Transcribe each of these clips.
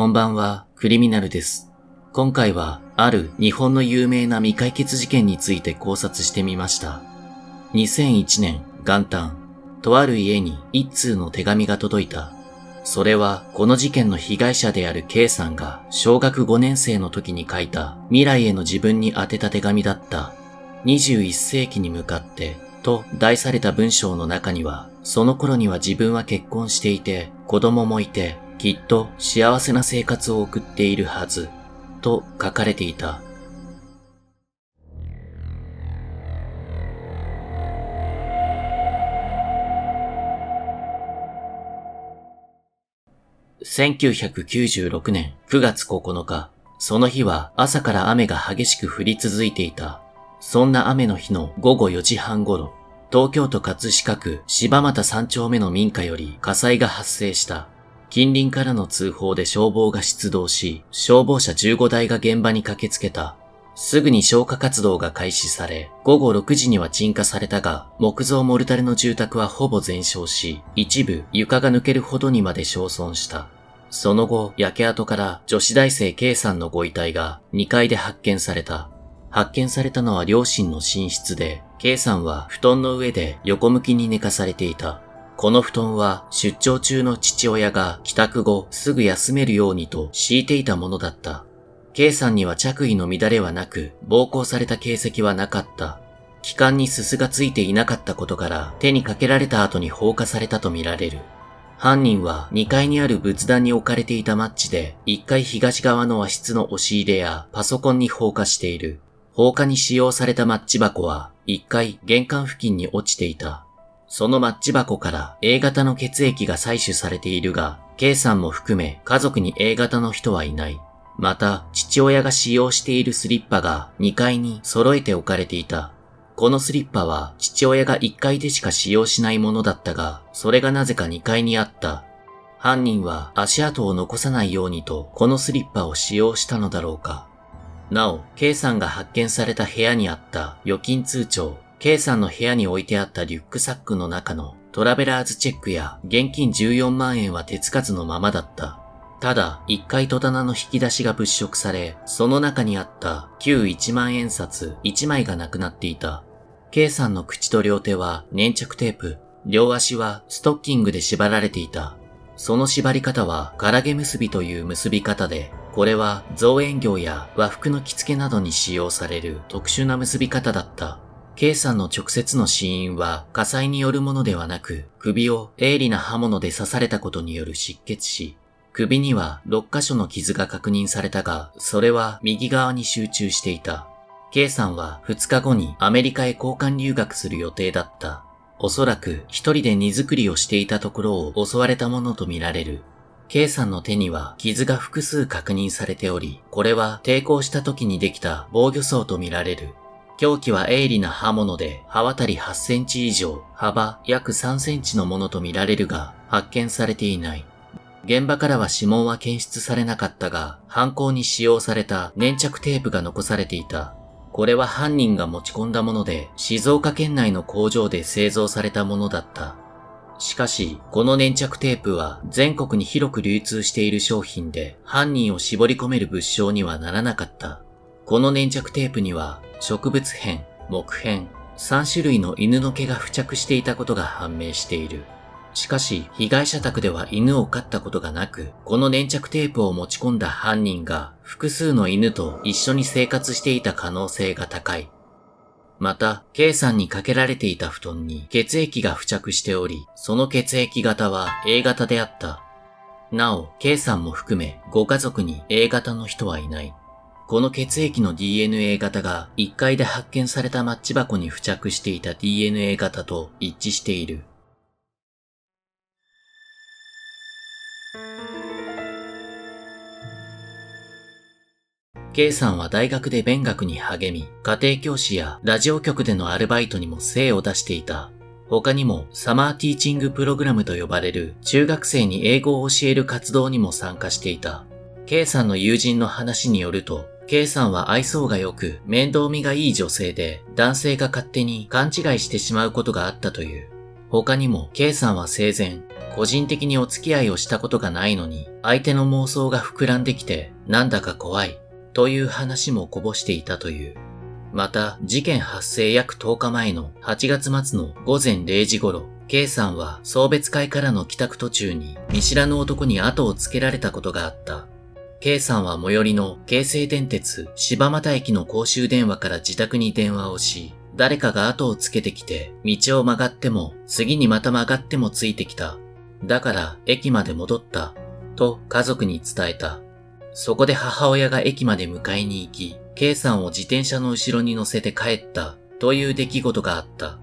こんばんは、クリミナルです。今回は、ある日本の有名な未解決事件について考察してみました。2001年元旦、とある家に一通の手紙が届いた。それは、この事件の被害者である K さんが小学5年生の時に書いた未来への自分に宛てた手紙だった。21世紀に向かって、と題された文章の中には、その頃には自分は結婚していて、子供もいて、きっと幸せな生活を送っているはず、と書かれていた。1996年9月9日、その日は朝から雨が激しく降り続いていた。そんな雨の日の午後4時半頃、東京都葛飾区柴又3丁目の民家より火災が発生した。近隣からの通報で消防が出動し、消防車15台が現場に駆けつけた。すぐに消火活動が開始され、午後6時には鎮火されたが、木造モルタルの住宅はほぼ全焼し、一部床が抜けるほどにまで焼損した。その後、焼け跡から女子大生 K さんのご遺体が2階で発見された。発見されたのは両親の寝室で、K さんは布団の上で横向きに寝かされていた。この布団は出張中の父親が帰宅後すぐ休めるようにと敷いていたものだった。K さんには着衣の乱れはなく、暴行された形跡はなかった。気管にすすがついていなかったことから手にかけられた後に放火されたとみられる。犯人は2階にある仏壇に置かれていたマッチで1階東側の和室の押し入れやパソコンに放火している。放火に使用されたマッチ箱は1階玄関付近に落ちていた。そのマッチ箱から A 型の血液が採取されているが、K さんも含め家族に A 型の人はいない。また、父親が使用しているスリッパが2階に揃えて置かれていた。このスリッパは父親が1階でしか使用しないものだったが、それがなぜか2階にあった。犯人は足跡を残さないようにとこのスリッパを使用したのだろうか。なお、K さんが発見された部屋にあった預金通帳、K さんの部屋に置いてあったリュックサックの中のトラベラーズチェックや現金14万円は手つかずのままだった。ただ、1階戸棚の引き出しが物色され、その中にあった旧1万円札1枚がなくなっていた。K さんの口と両手は粘着テープ、両足はストッキングで縛られていた。その縛り方はからげ結びという結び方で、これは造園業や和服の着付けなどに使用される特殊な結び方だった。K さんの直接の死因は火災によるものではなく、首を鋭利な刃物で刺されたことによる失血死。首には6カ所の傷が確認されたが、それは右側に集中していた。K さんは2日後にアメリカへ交換留学する予定だった。おそらく一人で荷造りをしていたところを襲われたものとみられる。K さんの手には傷が複数確認されており、これは抵抗した時にできた防御創とみられる。凶器は鋭利な刃物で刃渡り8センチ以上、幅約3センチのものとみられるが、発見されていない。現場からは指紋は検出されなかったが、犯行に使用された粘着テープが残されていた。これは犯人が持ち込んだもので、静岡県内の工場で製造されたものだった。しかし、この粘着テープは全国に広く流通している商品で、犯人を絞り込める物証にはならなかった。この粘着テープには、植物片、木片、3種類の犬の毛が付着していたことが判明している。しかし、被害者宅では犬を飼ったことがなく、この粘着テープを持ち込んだ犯人が複数の犬と一緒に生活していた可能性が高い。また、K さんにかけられていた布団に血液が付着しており、その血液型は A 型であった。なお、K さんも含めご家族に A 型の人はいない。この血液の DNA 型が1階で発見されたマッチ箱に付着していた DNA 型と一致している。K さんは大学で勉学に励み、家庭教師やラジオ局でのアルバイトにも精を出していた。他にもサマーティーチングプログラムと呼ばれる中学生に英語を教える活動にも参加していた。K さんの友人の話によると、K さんは愛想が良く面倒見がいい女性で、男性が勝手に勘違いしてしまうことがあったという。他にも K さんは生前、個人的にお付き合いをしたことがないのに、相手の妄想が膨らんできて、なんだか怖い、という話もこぼしていたという。また、事件発生約10日前の8月末の午前0時頃、K さんは送別会からの帰宅途中に見知らぬ男に後をつけられたことがあった。K さんは最寄りの京成電鉄柴又駅の公衆電話から自宅に電話をし、誰かが後をつけてきて、道を曲がっても、次にまた曲がってもついてきた。だから駅まで戻った。と家族に伝えた。そこで母親が駅まで迎えに行き、K さんを自転車の後ろに乗せて帰ったという出来事があった。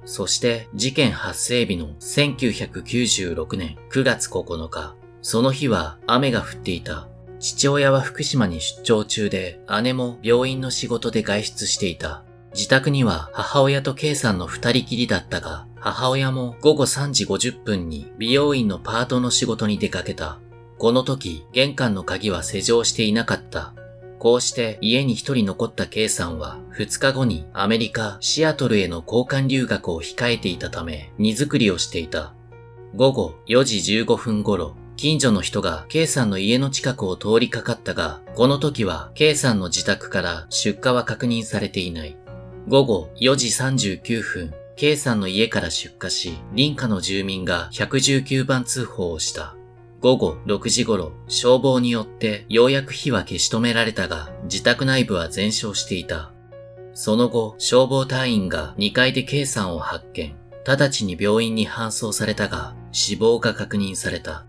そして事件発生日の1996年9月9日、その日は雨が降っていた。父親は福島に出張中で、姉も病院の仕事で外出していた。自宅には母親と K さんの二人きりだったが、母親も午後3時50分に美容院のパートの仕事に出かけた。この時、玄関の鍵は施錠していなかった。こうして家に一人残った K さんは2日後にアメリカ・シアトルへの交換留学を控えていたため荷造りをしていた。午後4時15分頃、近所の人が K さんの家の近くを通りかかったが、この時は K さんの自宅から出火は確認されていない。午後4時39分、K さんの家から出火し、隣家の住民が119番通報をした。午後6時頃、消防によってようやく火は消し止められたが、自宅内部は全焼していた。その後、消防隊員が2階で K さんを発見。直ちに病院に搬送されたが、死亡が確認された。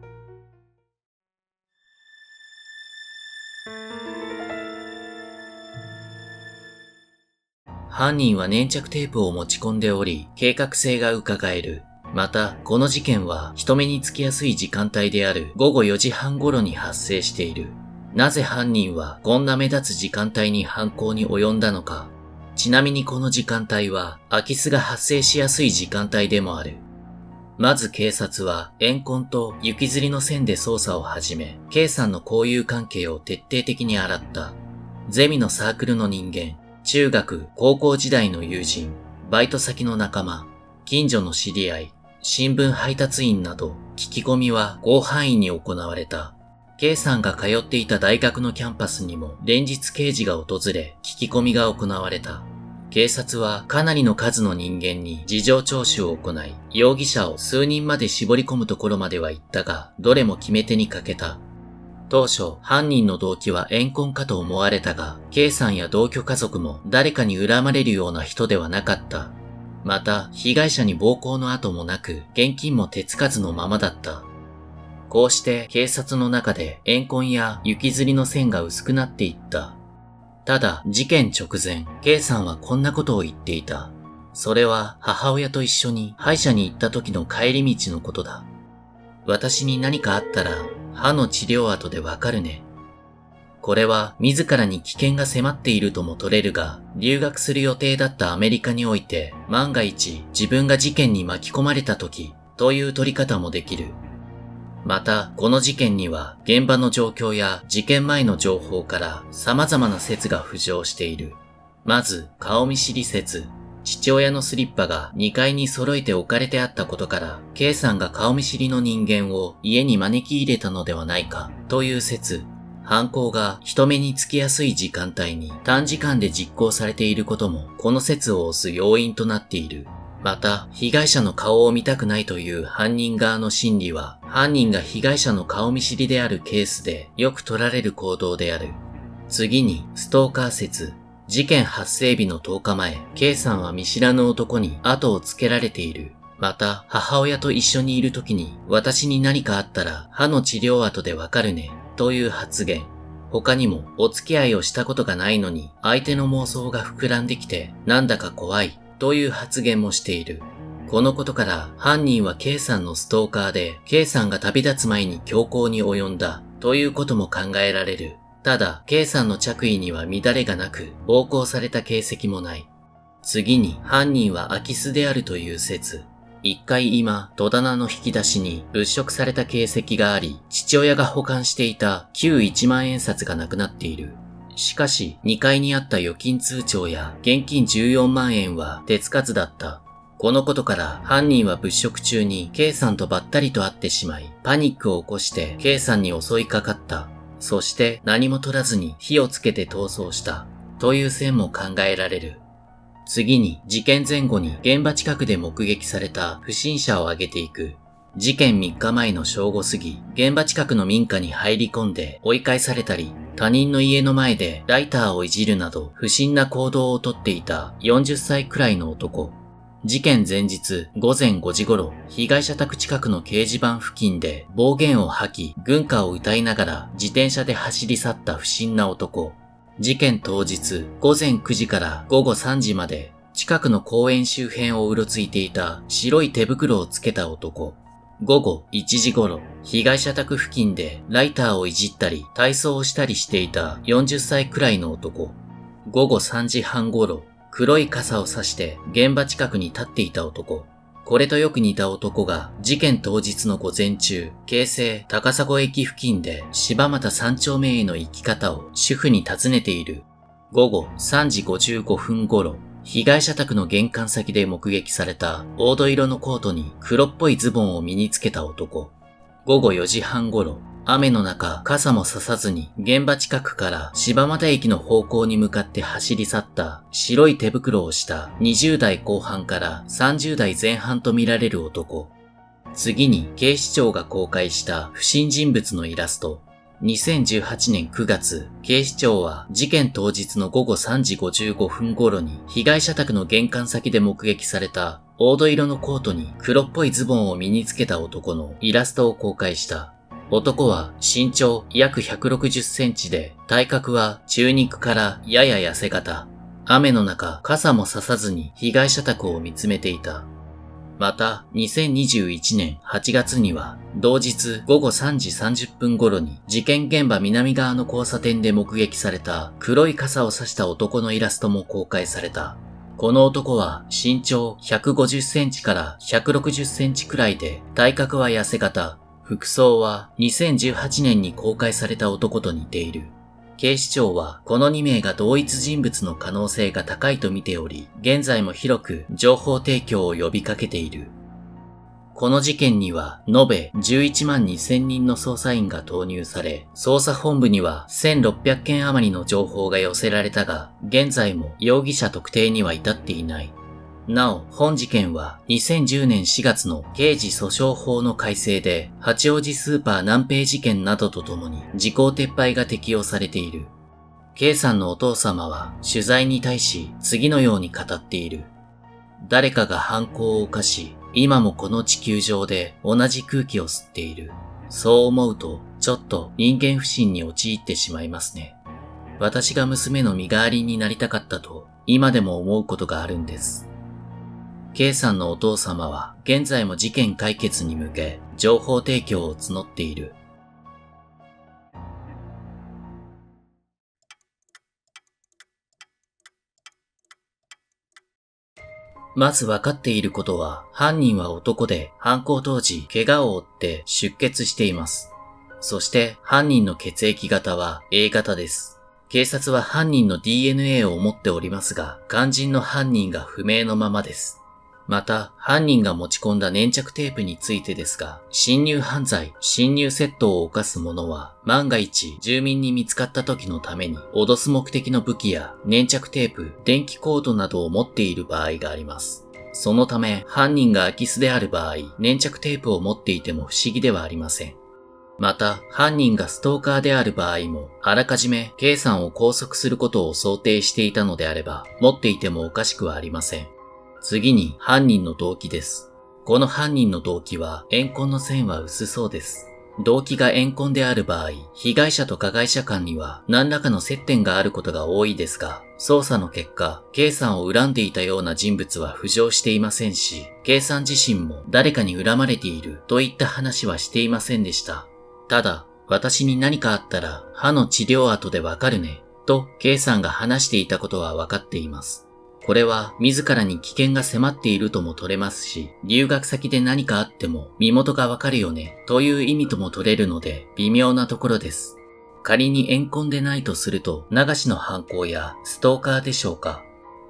犯人は粘着テープを持ち込んでおり、計画性が伺える。また、この事件は人目につきやすい時間帯である午後4時半頃に発生している。なぜ犯人はこんな目立つ時間帯に犯行に及んだのか。ちなみにこの時間帯は空き巣が発生しやすい時間帯でもある。まず警察は怨恨と行きずりの線で捜査を始め、K さんの交友関係を徹底的に洗った。ゼミのサークルの人間、中学、高校時代の友人、バイト先の仲間、近所の知り合い、新聞配達員など、聞き込みは広範囲に行われた。K さんが通っていた大学のキャンパスにも連日刑事が訪れ、聞き込みが行われた。警察はかなりの数の人間に事情聴取を行い、容疑者を数人まで絞り込むところまでは行ったが、どれも決め手に欠けた。当初、犯人の動機は怨恨かと思われたが、K さんや同居家族も誰かに恨まれるような人ではなかった。また、被害者に暴行の跡もなく、現金も手つかずのままだった。こうして警察の中で怨恨や行きずりの線が薄くなっていった。ただ、事件直前、K さんはこんなことを言っていた。それは母親と一緒に歯医者に行った時の帰り道のことだ。私に何かあったら、歯の治療後でわかるね。これは自らに危険が迫っているとも取れるが、留学する予定だったアメリカにおいて、万が一自分が事件に巻き込まれた時という取り方もできる。また、この事件には現場の状況や事件前の情報から様々な説が浮上している。まず、顔見知り説。父親のスリッパが2階に揃えて置かれてあったことから、K さんが顔見知りの人間を家に招き入れたのではないかという説。犯行が人目につきやすい時間帯に短時間で実行されていることもこの説を推す要因となっている。また、被害者の顔を見たくないという犯人側の心理は、犯人が被害者の顔見知りであるケースでよく取られる行動である。次に、ストーカー説。事件発生日の10日前、K さんは見知らぬ男に後をつけられている。また、母親と一緒にいる時に、私に何かあったら歯の治療後でわかるね、という発言。他にも、お付き合いをしたことがないのに、相手の妄想が膨らんできて、なんだか怖い、という発言もしている。このことから、犯人は K さんのストーカーで、K さんが旅立つ前に強行に及んだ、ということも考えられる。ただ、K さんの着衣には乱れがなく、暴行された形跡もない。次に、犯人は空き巣であるという説。1階居間、戸棚の引き出しに物色された形跡があり、父親が保管していた旧1万円札がなくなっている。しかし、2階にあった預金通帳や現金14万円は手つかずだった。このことから犯人は物色中に K さんとばったりと会ってしまい、パニックを起こして K さんに襲いかかった。そして何も取らずに火をつけて逃走した。という線も考えられる。次に事件前後に現場近くで目撃された不審者を挙げていく。事件3日前の正午過ぎ、現場近くの民家に入り込んで追い返されたり、他人の家の前でライターをいじるなど不審な行動をとっていた40歳くらいの男。事件前日午前5時頃、被害者宅近くの掲示板付近で暴言を吐き、軍歌を歌いながら自転車で走り去った不審な男。事件当日午前9時から午後3時まで近くの公園周辺をうろついていた白い手袋をつけた男。午後1時頃、被害者宅付近でライターをいじったり体操をしたりしていた40歳くらいの男。午後3時半頃、黒い傘を差して現場近くに立っていた男。これとよく似た男が事件当日の午前中、京成高砂駅付近で柴又3丁目への行き方を主婦に尋ねている。午後3時55分頃、被害者宅の玄関先で目撃された黄土色のコートに黒っぽいズボンを身につけた男。午後4時半頃、雨の中傘もささずに現場近くから柴又駅の方向に向かって走り去った白い手袋をした20代後半から30代前半とみられる男。次に警視庁が公開した不審人物のイラスト。2018年9月、警視庁は事件当日の午後3時55分頃に被害者宅の玄関先で目撃された黄土色のコートに黒っぽいズボンを身につけた男のイラストを公開した。男は身長約160センチで体格は中肉からやや痩せ型。雨の中傘もささずに被害者宅を見つめていた。また、2021年8月には、同日午後3時30分頃に事件現場南側の交差点で目撃された黒い傘を差した男のイラストも公開された。この男は身長150センチから160センチくらいで、体格は痩せ型。服装は2018年に公開された男と似ている。警視庁はこの2名が同一人物の可能性が高いと見ており、現在も広く情報提供を呼びかけている。この事件には延べ11万2000人の捜査員が投入され、捜査本部には1600件余りの情報が寄せられたが、現在も容疑者特定には至っていない。なお、本事件は2010年4月の刑事訴訟法の改正で、八王子スーパー南平事件などとともに時効撤廃が適用されている。K さんのお父様は取材に対し次のように語っている。誰かが犯行を犯し、今もこの地球上で同じ空気を吸っている。そう思うと、ちょっと人間不信に陥ってしまいますね。私が娘の身代わりになりたかったと、今でも思うことがあるんです。K さんのお父様は現在も事件解決に向け情報提供を募っている。まず分かっていることは、犯人は男で犯行当時怪我を負って出血しています。そして犯人の血液型は A 型です。警察は犯人の DNA を持っておりますが、肝心の犯人が不明のままです。また、犯人が持ち込んだ粘着テープについてですが、侵入犯罪、侵入窃盗を犯す者は、万が一住民に見つかった時のために、脅す目的の武器や粘着テープ、電気コードなどを持っている場合があります。そのため、犯人が空き巣である場合、粘着テープを持っていても不思議ではありません。また、犯人がストーカーである場合も、あらかじめ K さんを拘束することを想定していたのであれば、持っていてもおかしくはありません。次に犯人の動機です。この犯人の動機は怨恨の線は薄そうです。動機が怨恨である場合、被害者と加害者間には何らかの接点があることが多いですが、捜査の結果、K さんを恨んでいたような人物は浮上していませんし、K さん自身も誰かに恨まれているといった話はしていませんでした。ただ、私に何かあったら歯の治療後でわかるね、と K さんが話していたことはわかっています。これは自らに危険が迫っているとも取れますし、留学先で何かあっても身元がわかるよねという意味とも取れるので微妙なところです。仮に怨恨でないとすると流しの犯行やストーカーでしょうか。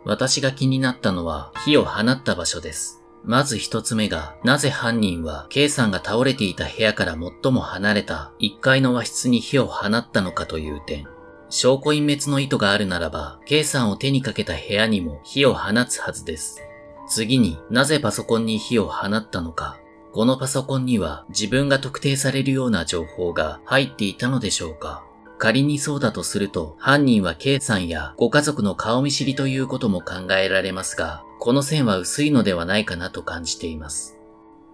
私が気になったのは火を放った場所です。まず一つ目が、なぜ犯人は K さんが倒れていた部屋から最も離れた1階の和室に火を放ったのかという点。証拠隠滅の意図があるならば、K さんを手にかけた部屋にも火を放つはずです。次になぜパソコンに火を放ったのか。このパソコンには自分が特定されるような情報が入っていたのでしょうか。仮にそうだとすると、犯人は K さんやご家族の顔見知りということも考えられますが、この線は薄いのではないかなと感じています。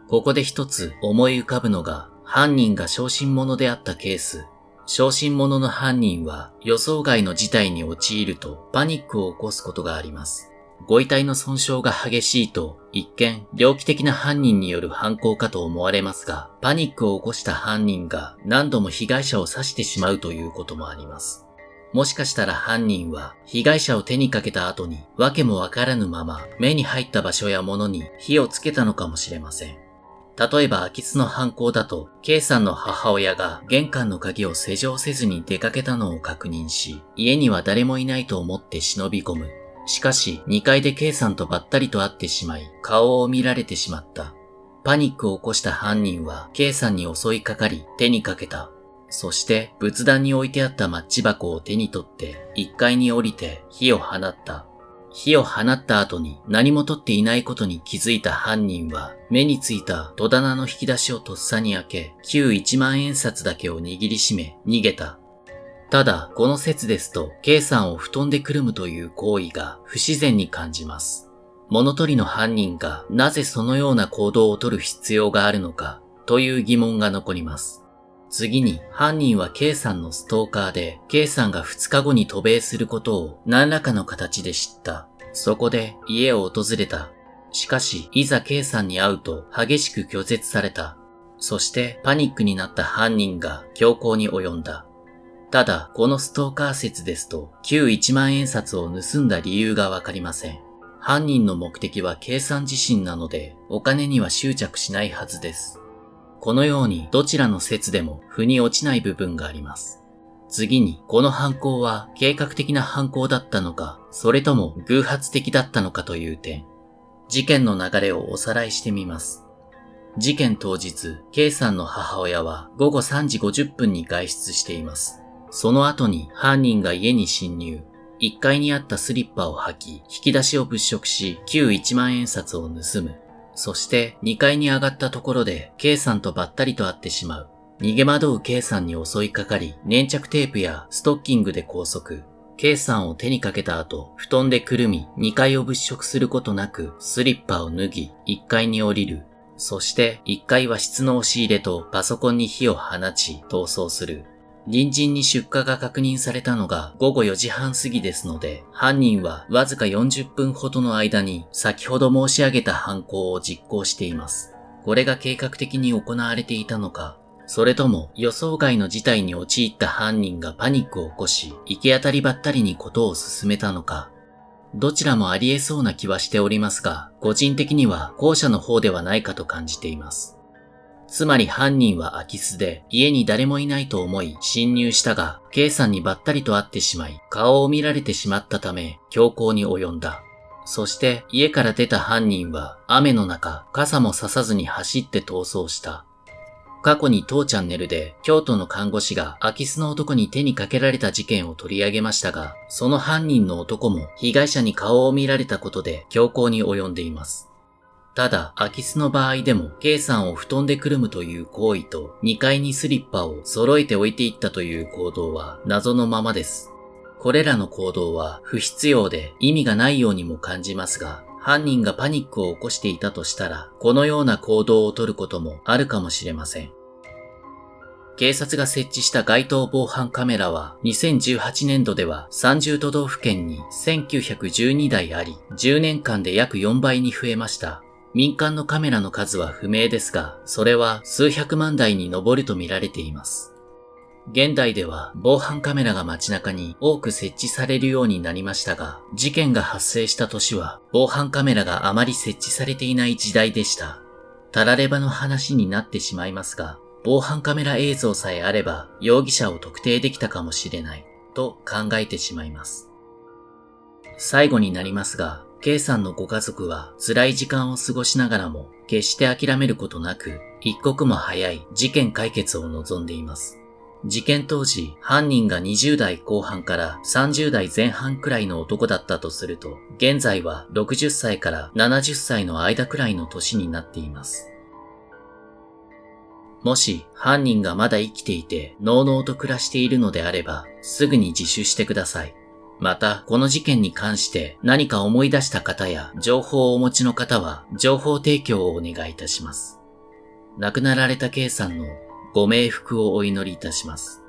ここで一つ思い浮かぶのが、犯人が小心者であったケース。小心者の犯人は予想外の事態に陥るとパニックを起こすことがあります。ご遺体の損傷が激しいと一見猟奇的な犯人による犯行かと思われますが、パニックを起こした犯人が何度も被害者を刺してしまうということもあります。もしかしたら犯人は被害者を手にかけた後に訳もわからぬまま目に入った場所や物に火をつけたのかもしれません。例えば空き巣の犯行だと、K さんの母親が玄関の鍵を施錠せずに出かけたのを確認し、家には誰もいないと思って忍び込む。しかし2階で K さんとばったりと会ってしまい、顔を見られてしまった。パニックを起こした犯人は K さんに襲いかかり手にかけた。そして仏壇に置いてあったマッチ箱を手に取って1階に降りて火を放った。火を放った後に何も取っていないことに気づいた犯人は目についた戸棚の引き出しをとっさに開け、旧1万円札だけを握りしめ逃げた。ただ、この説ですと K さんを布団でくるむという行為が不自然に感じます。物取りの犯人がなぜそのような行動を取る必要があるのかという疑問が残ります。次に犯人は K さんのストーカーで K さんが2日後に渡米することを何らかの形で知った。そこで家を訪れた。しかしいざ K さんに会うと激しく拒絶された。そしてパニックになった犯人が凶行に及んだ。ただこのストーカー説ですと旧1万円札を盗んだ理由がわかりません。犯人の目的は K さん自身なのでお金には執着しないはずです。このようにどちらの説でも腑に落ちない部分があります。次に、この犯行は計画的な犯行だったのか、それとも偶発的だったのかという点。事件の流れをおさらいしてみます。事件当日、K さんの母親は午後3時50分に外出しています。その後に犯人が家に侵入。1階にあったスリッパを履き、引き出しを物色し、旧1万円札を盗む。そして2階に上がったところで K さんとばったりと会ってしまう。逃げ惑う K さんに襲いかかり、粘着テープやストッキングで拘束。K さんを手にかけた後、布団でくるみ、2階を物色することなく、スリッパを脱ぎ、1階に降りる。そして1階は室の押し入れとパソコンに火を放ち、逃走する。隣人に出火が確認されたのが午後4時半過ぎですので、犯人はわずか40分ほどの間に先ほど申し上げた犯行を実行しています。これが計画的に行われていたのか、それとも予想外の事態に陥った犯人がパニックを起こし、行き当たりばったりにことを進めたのか。どちらもあり得そうな気はしておりますが、個人的には後者の方ではないかと感じています。つまり犯人は空き巣で家に誰もいないと思い侵入したが、K さんにばったりと会ってしまい、顔を見られてしまったため凶行に及んだ。そして家から出た犯人は雨の中、傘もささずに走って逃走した。過去に当チャンネルで京都の看護師が空き巣の男に手にかけられた事件を取り上げましたが、その犯人の男も被害者に顔を見られたことで凶行に及んでいます。ただ、空き巣の場合でも K さんを布団でくるむという行為と2階にスリッパを揃えて置いていったという行動は謎のままです。これらの行動は不必要で意味がないようにも感じますが、犯人がパニックを起こしていたとしたら、このような行動をとることもあるかもしれません。警察が設置した街頭防犯カメラは2018年度では30都道府県に1912台あり、10年間で約4倍に増えました。民間のカメラの数は不明ですが、それは数百万台に上ると見られています。現代では防犯カメラが街中に多く設置されるようになりましたが、事件が発生した年は防犯カメラがあまり設置されていない時代でした。たらればの話になってしまいますが、防犯カメラ映像さえあれば容疑者を特定できたかもしれないと考えてしまいます。最後になりますが、K さんのご家族は辛い時間を過ごしながらも決して諦めることなく一刻も早い事件解決を望んでいます。事件当時、犯人が20代後半から30代前半くらいの男だったとすると、現在は60歳から70歳の間くらいの年になっています。もし犯人がまだ生きていて、のうのうと暮らしているのであれば、すぐに自首してください。また、この事件に関して何か思い出した方や情報をお持ちの方は、情報提供をお願いいたします。亡くなられた K さんのご冥福をお祈りいたします。